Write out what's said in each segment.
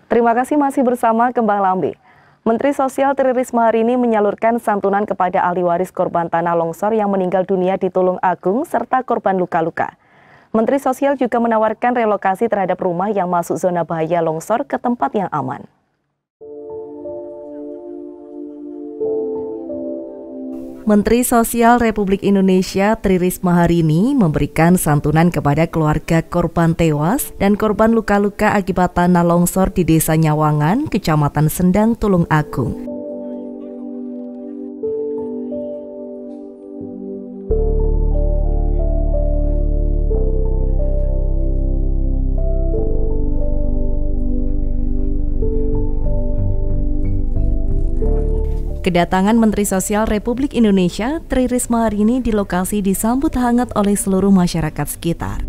Terima kasih masih bersama Kembang Lambe. Menteri Sosial Tri Risma hari ini menyalurkan santunan kepada ahli waris korban tanah longsor yang meninggal dunia di Tulung Agung serta korban luka-luka. Menteri Sosial juga menawarkan relokasi terhadap rumah yang masuk zona bahaya longsor ke tempat yang aman. Menteri Sosial Republik Indonesia Tri Risma hari ini memberikan santunan kepada keluarga korban tewas dan korban luka-luka akibat tanah longsor di Desa Nyawangan, Kecamatan Sendang, Tulung Agung. Kedatangan Menteri Sosial Republik Indonesia Tri Risma hari ini di lokasi disambut hangat oleh seluruh masyarakat sekitar.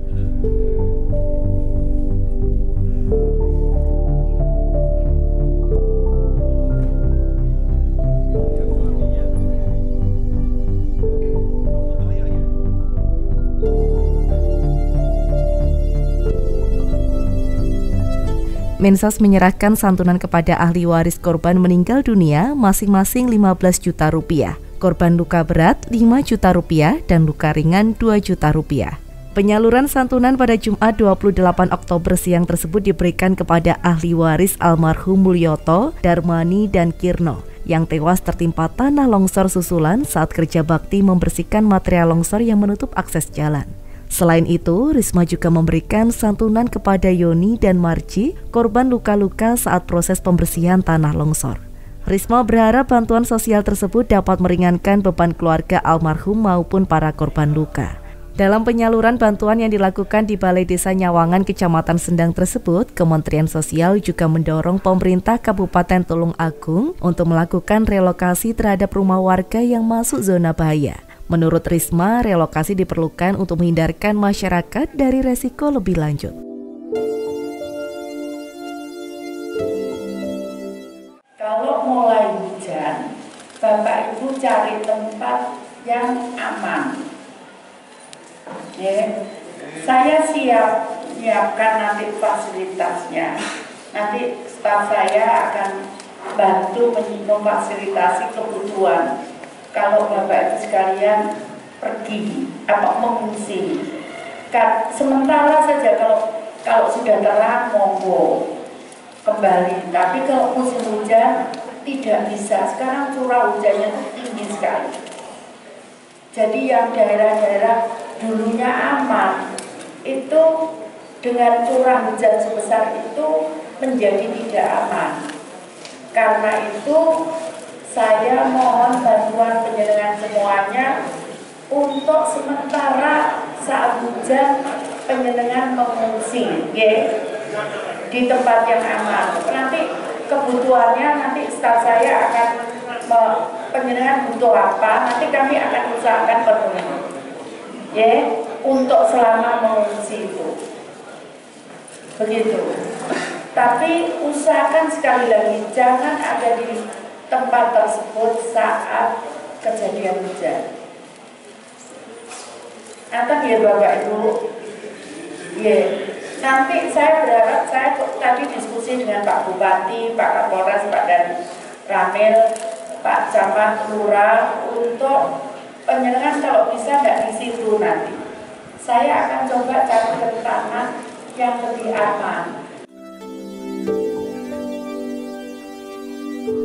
Mensos menyerahkan santunan kepada ahli waris korban meninggal dunia masing-masing 15 juta rupiah, korban luka berat 5 juta rupiah, dan luka ringan 2 juta rupiah. Penyaluran santunan pada Jumat 28 Oktober siang tersebut diberikan kepada ahli waris almarhum Mulyoto, Darmani, dan Kirno yang tewas tertimpa tanah longsor susulan saat kerja bakti membersihkan material longsor yang menutup akses jalan. Selain itu, Risma juga memberikan santunan kepada Yoni dan Marci, korban luka-luka saat proses pembersihan tanah longsor. Risma berharap bantuan sosial tersebut dapat meringankan beban keluarga almarhum maupun para korban luka. Dalam penyaluran bantuan yang dilakukan di Balai Desa Nyawangan, Kecamatan Sendang tersebut, Kementerian Sosial juga mendorong pemerintah Kabupaten Tulung Agung untuk melakukan relokasi terhadap rumah warga yang masuk zona bahaya. Menurut Risma, relokasi diperlukan untuk menghindarkan masyarakat dari resiko lebih lanjut. Kalau mulai hujan, Bapak Ibu cari tempat yang aman. Ya, saya siapkan nanti fasilitasnya. Nanti staf saya akan bantu memfasilitasi kebutuhan. Kalau Bapak Ibu sekalian pergi mengungsi, sementara saja kalau sudah terang monggo kembali. Tapi kalau musim hujan tidak bisa. Sekarang curah hujannya itu tinggi sekali. Jadi yang daerah-daerah dulunya aman itu dengan curah hujan sebesar itu menjadi tidak aman. Karena itu saya mohon bantuan penjenengan semuanya untuk sementara saat hujan penjenengan mengungsi, di tempat yang aman. Nanti kebutuhannya nanti staf saya akan penjenengan butuh apa, nanti kami akan usahakan penuhi, untuk selama mengungsi itu. Begitu. Tapi usahakan sekali lagi jangan ada di tempat tersebut saat kejadian hujan. Atau ya Bapak Ibu, nanti saya berharap, saya tadi diskusi dengan Pak Bupati, Pak Kapolres, Pak Dan Ramil, Pak Camat, Lurah, untuk penjenengan kalau bisa nggak di situ nanti. Saya akan coba cari tanah yang lebih aman.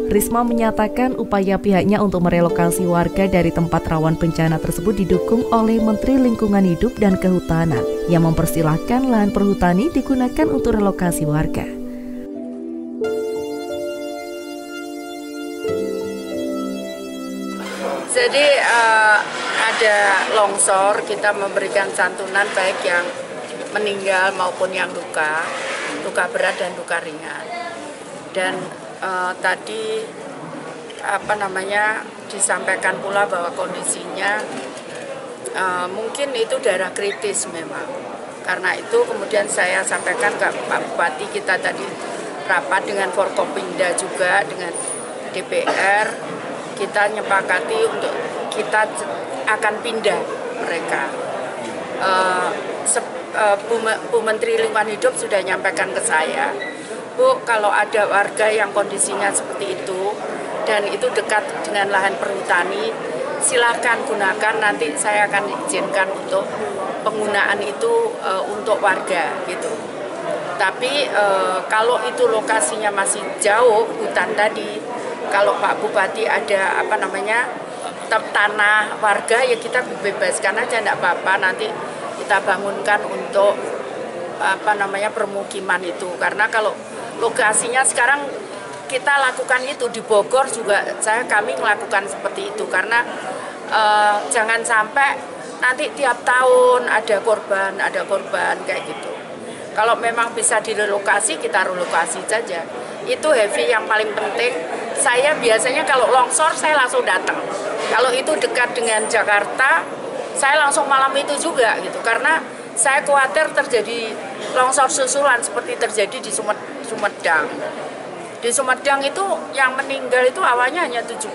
Risma menyatakan upaya pihaknya untuk merelokasi warga dari tempat rawan bencana tersebut didukung oleh Menteri Lingkungan Hidup dan Kehutanan yang mempersilahkan lahan perhutani digunakan untuk relokasi warga. Jadi ada longsor, kita memberikan santunan baik yang meninggal maupun yang luka berat dan luka ringan. Dan tadi disampaikan pula bahwa kondisinya mungkin itu daerah kritis memang. Karena itu kemudian saya sampaikan ke Pak Bupati, kita tadi rapat dengan Forkopimda juga dengan DPR, kita nyepakati untuk kita akan pindah mereka. Bu Menteri Lingkungan Hidup sudah nyampaikan ke saya Bu, kalau ada warga yang kondisinya seperti itu dan itu dekat dengan lahan perhutani, silahkan gunakan, nanti saya akan izinkan untuk penggunaan itu untuk warga gitu. Tapi kalau itu lokasinya masih jauh hutan tadi, kalau Pak Bupati ada tanah warga ya kita bebaskan aja, enggak apa-apa, nanti kita bangunkan untuk permukiman itu. Karena kalau lokasinya sekarang kita lakukan itu di Bogor juga kami melakukan seperti itu karena jangan sampai nanti tiap tahun ada korban kayak gitu. Kalau memang bisa direlokasi, kita relokasi saja. Itu heavy yang paling penting. Saya biasanya kalau longsor, saya langsung datang. Kalau itu dekat dengan Jakarta, saya langsung malam itu juga gitu. Karena saya khawatir terjadi longsor susulan seperti terjadi di Sumedang. Di Sumedang itu yang meninggal itu awalnya hanya 17,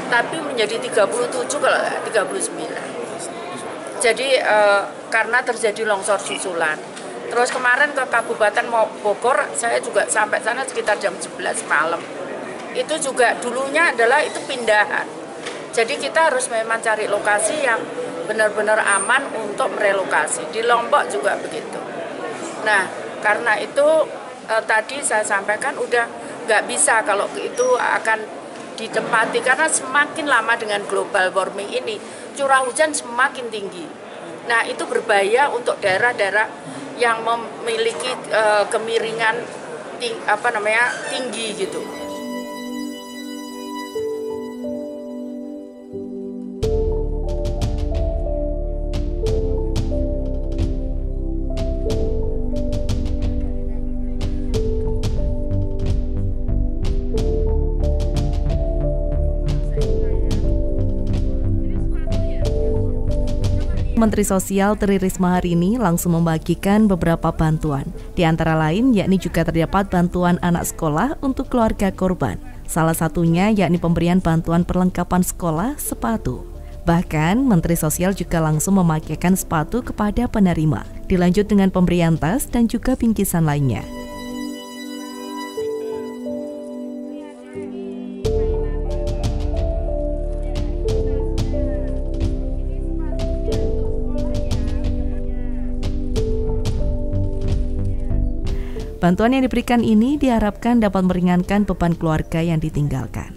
tapi menjadi 37 kalau 39. Jadi karena terjadi longsor susulan. Terus kemarin ke Kabupaten Bogor, saya juga sampai sana sekitar jam 11 malam. Itu juga dulunya adalah itu pindahan. Jadi kita harus memang cari lokasi yang benar-benar aman untuk merelokasi. Di Lombok juga begitu. Nah, karena itu tadi saya sampaikan udah nggak bisa kalau itu akan ditempati. Karena semakin lama dengan global warming ini, curah hujan semakin tinggi. Nah, itu berbahaya untuk daerah-daerah yang memiliki kemiringan tinggi gitu. Menteri Sosial Tri Risma hari ini langsung membagikan beberapa bantuan. Di antara lain yakni juga terdapat bantuan anak sekolah untuk keluarga korban. Salah satunya yakni pemberian bantuan perlengkapan sekolah sepatu. Bahkan Menteri Sosial juga langsung memakaikan sepatu kepada penerima. Dilanjut dengan pemberian tas dan juga bingkisan lainnya. Bantuan yang diberikan ini diharapkan dapat meringankan beban keluarga yang ditinggalkan.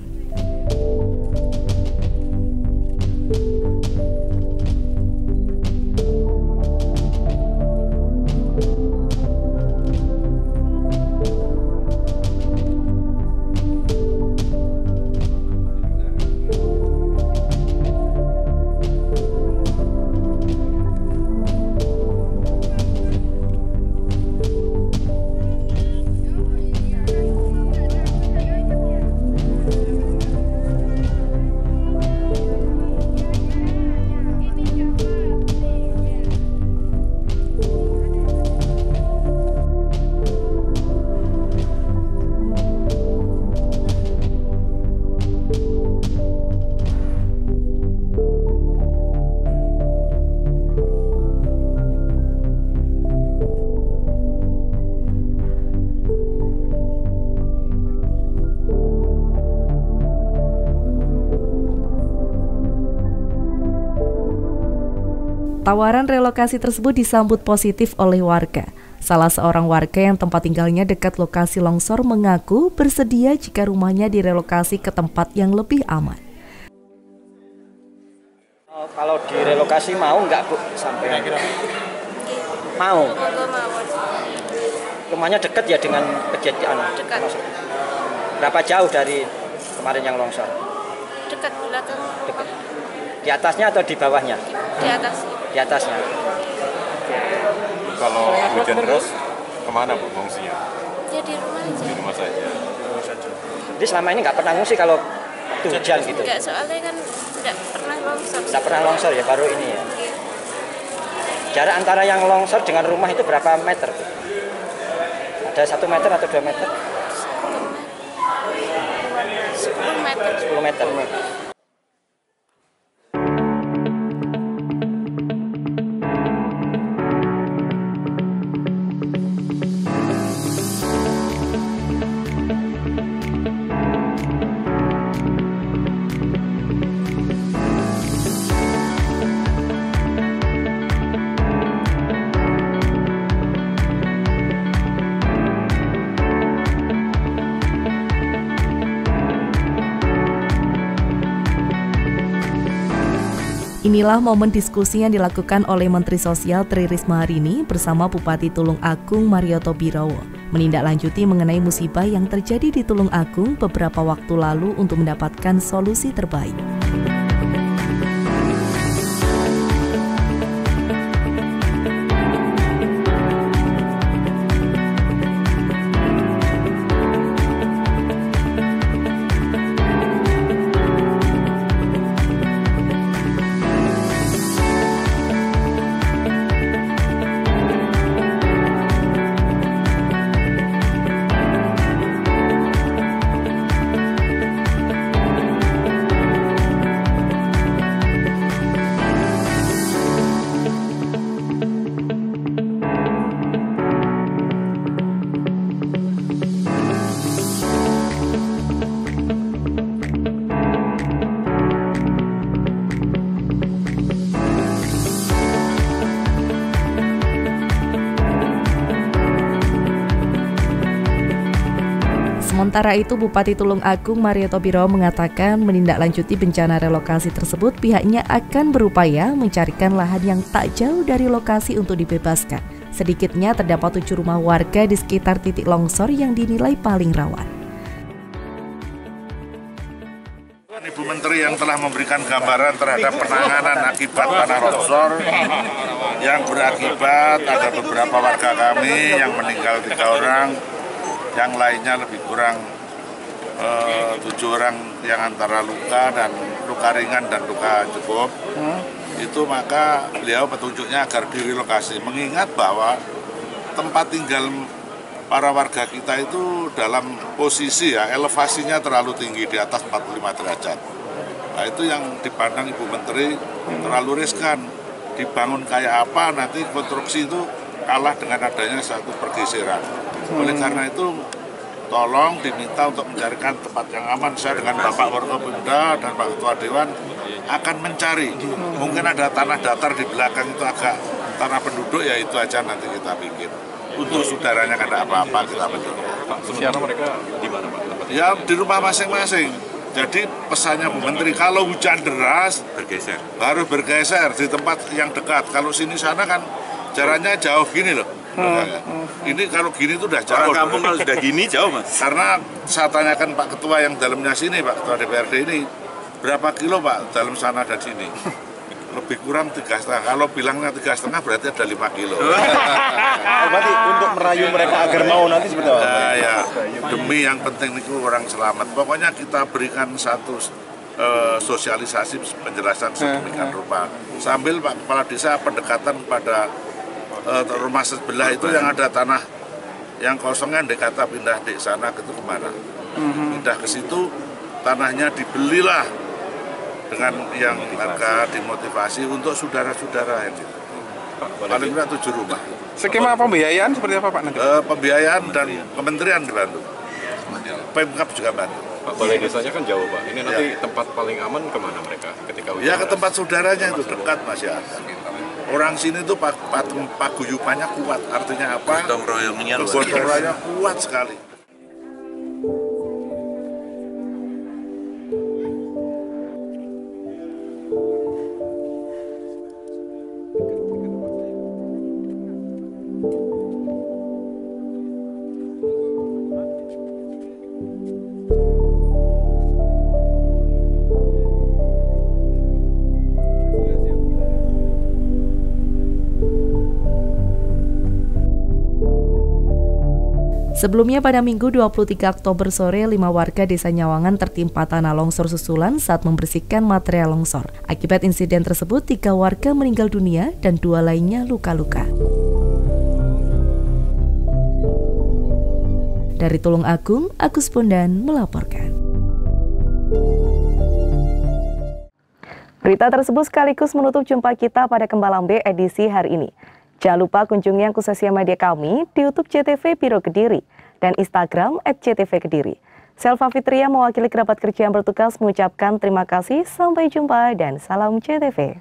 Tawaran relokasi tersebut disambut positif oleh warga. Salah seorang warga yang tempat tinggalnya dekat lokasi longsor mengaku bersedia jika rumahnya direlokasi ke tempat yang lebih aman. Kalau direlokasi mau nggak Bu? Sampai mau. Rumahnya dekat ya dengan kejadian. Dekat. Berapa jauh dari kemarin yang longsor? Dekat belakang. Dekat. Di atasnya atau di bawahnya? Di atas. Di atasnya. Kalau hujan terus kemana Bu ngungsinya? Ya di rumah aja. Di rumah saja. Jadi selama ini nggak pernah ngungsi kalau hujan gitu? Enggak, soalnya kan tidak pernah longsor. Nggak pernah longsor ya, baru ini ya? Jarak antara yang longsor dengan rumah itu berapa meter Bu? Ada 1 meter atau 2 meter? 10 meter. 10 meter. Inilah momen diskusi yang dilakukan oleh Menteri Sosial Tri Risma hari ini bersama Bupati Tulung Agung Marioto Birowo, menindaklanjuti mengenai musibah yang terjadi di Tulung Agung beberapa waktu lalu untuk mendapatkan solusi terbaik. Sementara itu, Bupati Tulung Agung Marioto Birowo mengatakan menindaklanjuti bencana relokasi tersebut, pihaknya akan berupaya mencarikan lahan yang tak jauh dari lokasi untuk dibebaskan. Sedikitnya terdapat 7 rumah warga di sekitar titik longsor yang dinilai paling rawan. Ibu Menteri yang telah memberikan gambaran terhadap penanganan akibat tanah longsor yang berakibat ada beberapa warga kami yang meninggal 3 orang, yang lainnya lebih kurang 7 orang yang antara luka dan luka ringan dan luka cukup. Itu maka beliau petunjuknya agar direlokasi, mengingat bahwa tempat tinggal para warga kita itu dalam posisi elevasinya terlalu tinggi, di atas 45 derajat. Nah, itu yang dipandang Ibu Menteri terlalu riskan. Dibangun kayak apa, nanti konstruksi itu kalah dengan adanya satu pergeseran. Oleh karena itu, tolong diminta untuk mencarikan tempat yang aman. Saya dengan Bapak Forkopimda dan Pak Ketua Dewan akan mencari. Mungkin ada tanah datar di belakang itu agak tanah penduduk, ya itu aja nanti kita bikin. Untuk saudaranya kan ada apa-apa kita bentuk. Sementara mereka di mana, Pak? Ya di rumah masing-masing. Jadi pesannya Bu Menteri, kalau hujan deras harus bergeser di tempat yang dekat. Kalau sini sana kan jaraknya jauh gini loh. Ini kalau gini tuh udah jauh. Orang kampung kalau sudah gini jauh, Mas. Karena saya tanyakan Pak Ketua yang dalamnya sini, Pak Ketua DPRD ini, berapa kilo Pak dalam sana dan sini? Lebih kurang 3,5. Kalau bilangnya 3,5 berarti ada 5 kilo. Berarti untuk merayu mereka agar mau nanti seperti apa? Ya, demi yang penting itu orang selamat. Pokoknya kita berikan satu sosialisasi penjelasan sedemikian rupa. Sambil Pak Kepala Desa pendekatan pada rumah sebelah itu yang ada tanah yang kosongnya dikata pindah di sana gitu kemana. Pindah ke situ, tanahnya dibelilah dengan yang harga dimotivasi untuk saudara-saudara yang gitu. Paling tidak 7 rumah. Skema pembiayaan seperti apa Pak nanti? Pembiayaan dan kementerian dibantu. Pemkab juga bantu. Pak, balai desanya kan jauh, Pak. Ini nanti tempat paling aman kemana mereka ketika hujan? Ya ke tempat saudaranya itu dekat masih ada. Orang sini tuh paguyupannya kuat. Artinya apa? Gotong royongnya kuat sekali. Sebelumnya pada Minggu 23 Oktober sore, 5 warga Desa Nyawangan tertimpa tanah longsor susulan saat membersihkan material longsor. Akibat insiden tersebut, 3 warga meninggal dunia dan 2 lainnya luka-luka. Dari Tulung Agung, Agus Bondan melaporkan. Berita tersebut sekaligus menutup jumpa kita pada Kembalambe edisi hari ini. Jangan lupa kunjungi akun sosial media kami di YouTube CTV Biro Kediri dan Instagram @CTV-Kediri. Selva Fitria mewakili kerabat kerja yang bertugas mengucapkan terima kasih, sampai jumpa dan salam CTV.